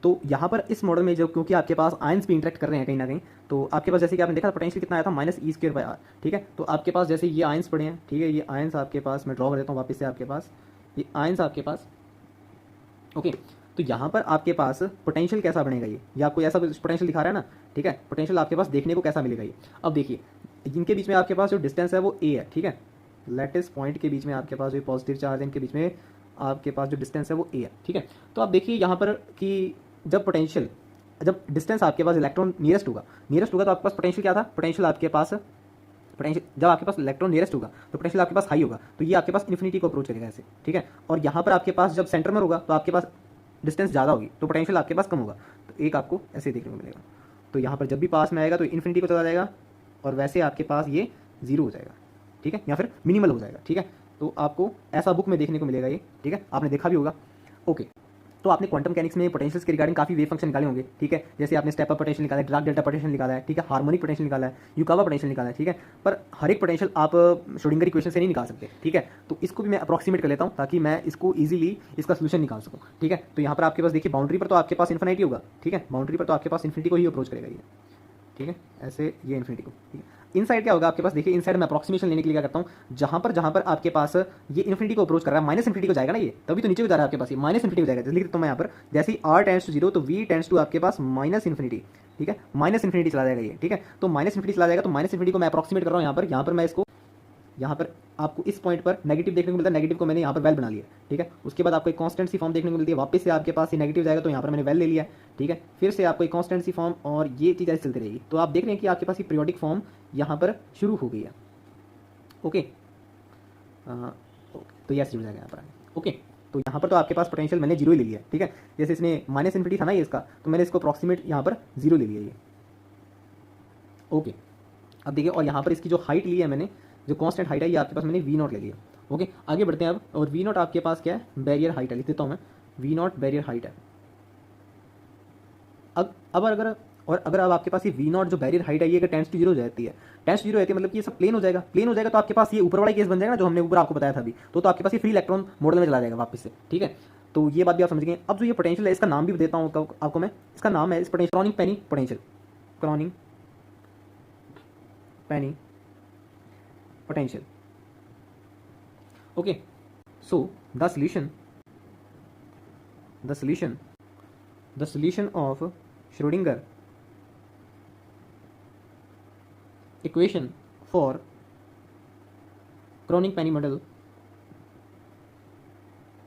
तो यहाँ पर इस मॉडल में जो क्योंकि आपके पास आयंस भी इंटरेक्ट कर रहे हैं कहीं ना कहीं, तो आपके पास जैसे कि आपने देखा पोटेंशियल कितना आया था -E²/r, ठीक है। तो आपके पास जैसे ये आयंस पड़े हैं, ठीक है, ये आयंस आपके पास मैं ड्रॉ कर देता हूँ वापस से आपके पास, ये आयंस आपके पास, ओके। तो यहाँ पर आपके पास पोटेंशियल कैसा बनेगा, ये आपको ऐसा पोटेंशियल दिखा रहा है ना, ठीक है। पोटेंशियल आपके पास देखने को कैसा मिलेगा ये, अब देखिए इनके बीच में आपके पास जो डिस्टेंस है वो a है, ठीक है। लेटेस्ट पॉइंट के बीच में आपके पास जो पॉजिटिव चार्ज है इनके बीच में आपके पास जो डिस्टेंस है वो a है, ठीक है। तो आप देखिए यहाँ पर कि जब डिस्टेंस आपके पास इलेक्ट्रॉन नियरेस्ट होगा तो आपके पास पोटेंशियल क्या था, पोटेंशियल आपके पास पोटेंशियल जब आपके पास इलेक्ट्रॉन नियरेस्ट होगा तो पोटेंशियल आपके पास हाई होगा, तो ये आपके पास इन्फिनिटी को अप्रोच करेगा ऐसे, ठीक है। और यहाँ पर आपके पास जब सेंटर में होगा तो आपके पास डिस्टेंस ज़्यादा होगी तो पोटेंशियल आपके पास कम होगा, तो एक आपको ऐसे देखने को मिलेगा। तो यहाँ पर जब भी पास में आएगा तो इन्फिनिटी को चला जाएगा और वैसे आपके पास ये जीरो हो जाएगा, ठीक है, या फिर मिनिमल हो जाएगा, ठीक है। तो आपको ऐसा बुक में देखने को मिलेगा ये, ठीक है, आपने देखा भी होगा, ओके। तो आपने क्वांटम मैकेनिक्स में पोटेंशियल्स के रिगार्डिंग काफी वेव फंक्शन निकाले होंगे, ठीक है। जैसे आपने स्टेप अप पोटेंशियल निकाला है, ड्राग डेल्टा पोटेंशियल निकाला है, ठीक है, हार्मोनिक पोटेंशियल निकाला है, युकावा पोटेंशियल निकाला है, ठीक है। पर हर एक पोटेंशियल आप श्रोडिंगर इक्वेशन से नहीं निकाल सकते, ठीक है। तो इसको भी मैं अप्रोक्सीमेट कर लेता हूँ ताकि मैं इसको इजीली इसका सोल्यूशन निकाल सकूँ, ठीक है। तो यहाँ पर आपके पास देखिए बाउंड्री पर तो आपके पास इन्फिनिटी होगा, ठीक है, बाउंड्री पर तो आपके पास इन्फिनिटी को ही अप्रोच करेगा ये, ठीक है, ऐसे ये इन्फिनिटी को, ठीक है। इनसाइड क्या होगा आपके पास, देखिए इनसाइड मैं अप्रोक्सीमेशन लेने के लिए क्या करता हूँ, जहां पर आपके पास ये इन्फिनिटी को अप्रोच कर रहा है माइनस इन्फिनिटी को जाएगा ना, ये तभी तो नीचे को जा रहा है आपके पास, ये माइनस इन्फिनिटी को जाएगा। जैसे लिख देता हूं मैं यहाँ पर, जैसे r टेंड्स टू 0 तो v टेंड्स टू आपके पास माइनस इन्फिनिटी, ठीक है, माइनस इन्फिनिटी चला जाएगा ये, ठीक है। तो माइनस इन्फिनिटी चला जाएगा, तो माइनस इन्फिनिटी को मैं अप्रोक्सीमेट कर रहा हूँ यहाँ पर मैं इसको, यहाँ पर आपको इस पॉइंट पर नेगेटिव देखने को मिलता है, नेगेटिव को मैंने यहाँ पर वेल बना लिया, ठीक है। उसके बाद आपको एक कांस्टेंट सी फॉर्म देखने को मिलती है, वापस से आपके पास ये नेगेटिव जाएगा तो यहाँ पर मैंने वेल ले लिया, ठीक है। फिर से आपको एक कांस्टेंट सी फॉर्म और ये चीज़ ऐसे चलती रहेगी। तो आप देख रहे हैं कि आपके पास ये पीरियोडिक फॉर्म यहाँ पर शुरू हो गई है, ओके। तो ये ऐसे जुड़ जाएगा यहाँ पर, ओके। तो यहाँ पर तो आपके पास पोटेंशियल मैंने जीरो ही ले लिया, ठीक है। जैसे इसमें माइनस इन्फिनिटी था ना ये इसका, तो मैंने इसको अप्रॉक्सीमेट यहाँ पर जीरो ले लिया ये, ओके। अब देखिए और यहाँ पर इसकी जो हाइट ली है मैंने, जो कांस्टेंट हाइट है ये आपके पास मैंने वी नॉट ले लिया, ओके। आगे बढ़ते हैं अब, और वी नॉट आपके पास क्या है, बैरियर हाइट है, लिख देता हूँ मैं, वी नॉट बैरियर हाइट है। अब अगर अब आपके पास ये वी नॉट जो बैरियर हाइट है ये अगर टेंस टू जीरो हो जाती है, टेंस टू जीरो रहती है मतलब कि ये सब प्लेन हो जाएगा, प्लेन हो जाएगा तो आपके पास ये ऊपर वाला केस बन जाएगा ना जो हमने ऊपर आपको बताया था अभी, तो आपके पास ये फ्री इलेक्ट्रॉन मॉडल में चला जाएगा वापस से, ठीक है। तो ये बात भी आप समझ गए। अब जो ये पोटेंशियल है इसका नाम भी देता हूँ आपको मैं, इसका नाम है इस potential chronic Penney potential, chronic Penney potential, okay. So the solution of Schrödinger equation for Cronin Penny model,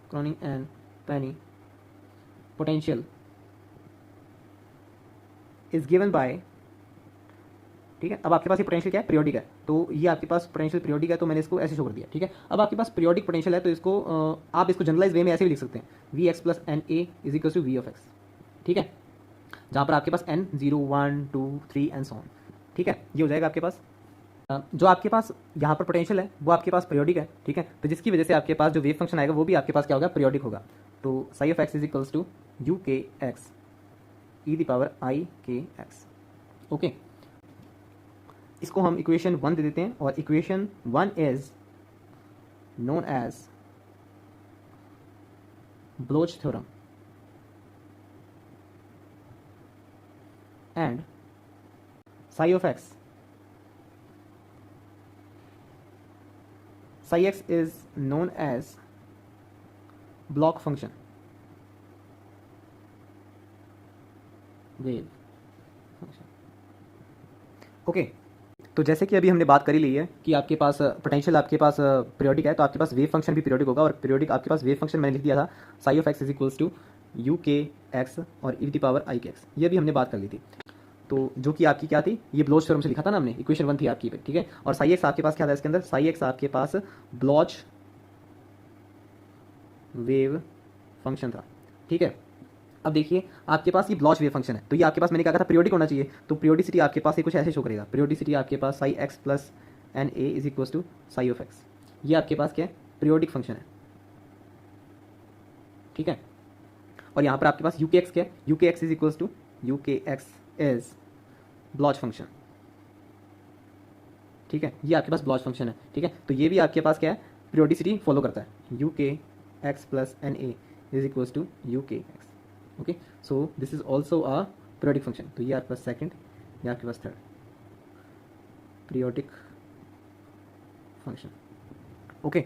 Cronin and Penny potential is given by, ठीक है। अब आपके पास ये पोटेंशियल क्या है, पीरियोडिक है, तो ये आपके पास पोटेंशियल पीरियोडिक है तो मैंने इसको ऐसे शो कर दिया, ठीक है। अब आपके पास पीरियोडिक पोटेंशियल है तो इसको आप इसको जनरलाइज वे में ऐसे भी लिख सकते हैं, V x plus n a is equal to V of x, ठीक है, जहाँ पर आपके पास n 0 1 2 3 एंड सो ऑन, ठीक है। ये हो जाएगा आपके पास जो आपके पास यहाँ पर पोटेंशियल है वो आपके पास पीरियोडिक है, ठीक है। तो जिसकी वजह से आपके पास जो वेव फंक्शन आएगा वो भी आपके पास क्या होगा, पीरियोडिक होगा। तो psi of x is equals to u k x e the power i k x, okay. इसको हम इक्वेशन 1 दे देते हैं और equation 1 is known as Bloch theorem and psi of x is known as block function, wave function, okay. तो जैसे कि अभी हमने बात करी ली है कि आपके पास पोटेंशियल आपके पास पीरियोडिक है तो आपके पास वेव फंक्शन भी पीरियोडिक होगा, और पीरियोडिक आपके पास वेव फंक्शन मैंने लिख दिया था psi of x is equals to u k x और e the power i k x, ये भी हमने बात कर ली थी। तो जो कि आपकी क्या थी, ये ब्लोच थ्योरम से लिखा था ना हमने, इक्वेशन 1 थी आपकी, ठीक है। और साई एक्स आपके पास क्या था इसके अंदर, साई एक्स आपके पास ब्लोच वेव फंक्शन था, ठीक है। अब देखिए आपके पास ये ब्लोच वेव फंक्शन है तो ये आपके पास मैंने कहा था पीरियोडिक होना चाहिए, तो पीरियोडिसिटी आपके पास ये कुछ ऐसे शो करेगा, पीरियोडिसिटी आपके पास psi x plus n a is equal to psi of x, ये आपके पास क्या है, पीरियोडिक फंक्शन है, ठीक है। और यहाँ पर आपके पास यू के एक्स क्या है, u k x is equal to u k x is Bloch function, ठीक है, ये आपके पास ब्लॉच फंक्शन है, ठीक है। तो ये भी आपके पास क्या है, पीरियोडिसिटी फॉलो करता है, u k x plus n a is equal to u k x, okay, so this is also a periodic function. तो ये आपके पास सेकंड, ये आपके पास थर्ड पीरियोडिक फंक्शन। ओके,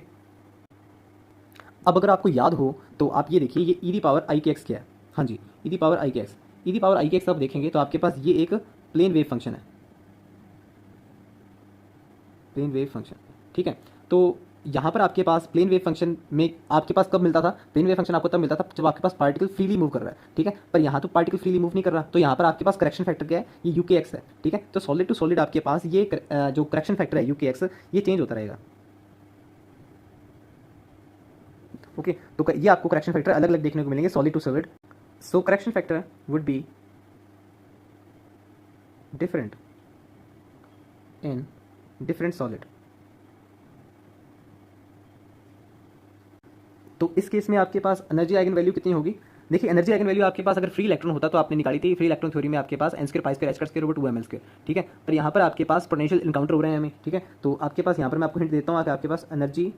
अब अगर आपको याद हो तो आप ये देखिए, ये ई the power i k x क्या है। हाँ जी, ई the power i k x, E the power i k x आप देखेंगे तो आपके पास ये एक प्लेन वेव फंक्शन है, प्लेन वेव फंक्शन। ठीक है, तो यहाँ पर आपके पास प्लेन वेव फंक्शन में आपके पास कब मिलता था, प्लेन वेव फंक्शन आपको तब मिलता था जब आपके पास पार्टिकल फ्रीली मूव कर रहा है। ठीक है, पर यहाँ तो पार्टिकल फ्रीली मूव नहीं कर रहा, तो यहाँ पर आपके पास करेक्शन फैक्टर क्या है, ये यू के एक्स है। ठीक है, तो सॉलिड टू सॉलिड आपके पास ये जो करेक्शन फैक्टर है यू के एक्स, ये चेंज होता रहेगा। ओके, तो ये आपको करेक्शन फैक्टर अलग अलग देखने को मिलेंगे solid to solid. So correction factor would be different in different solid. तो इस केस में आपके पास एनर्जी आइगन वैल्यू कितनी होगी। देखिए, एनर्जी आइगन वैल्यू आपके पास अगर फ्री इलेक्ट्रॉन होता तो आपने निकाली थी, फ्री इलेक्ट्रॉन थ्योरी में आपके पास n square pi square h square over 2 ml। ठीक है, पर यहाँ पर आपके पास पोटेंशियल इनकाउंटर हो रहे हैं हमें। ठीक है, तो आपके पास यहाँ पर मैं आपको हिंट देता हूँ कि आपके पास energy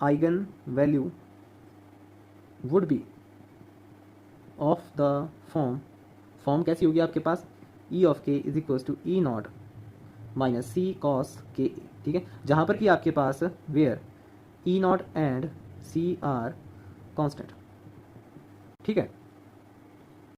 eigen value would be of the form कैसी होगी आपके पास, E of k is equal to E naught minus c cos k. ठीक है, जहाँ पर कि आपके पास where E naught and c are constant. ठीक है,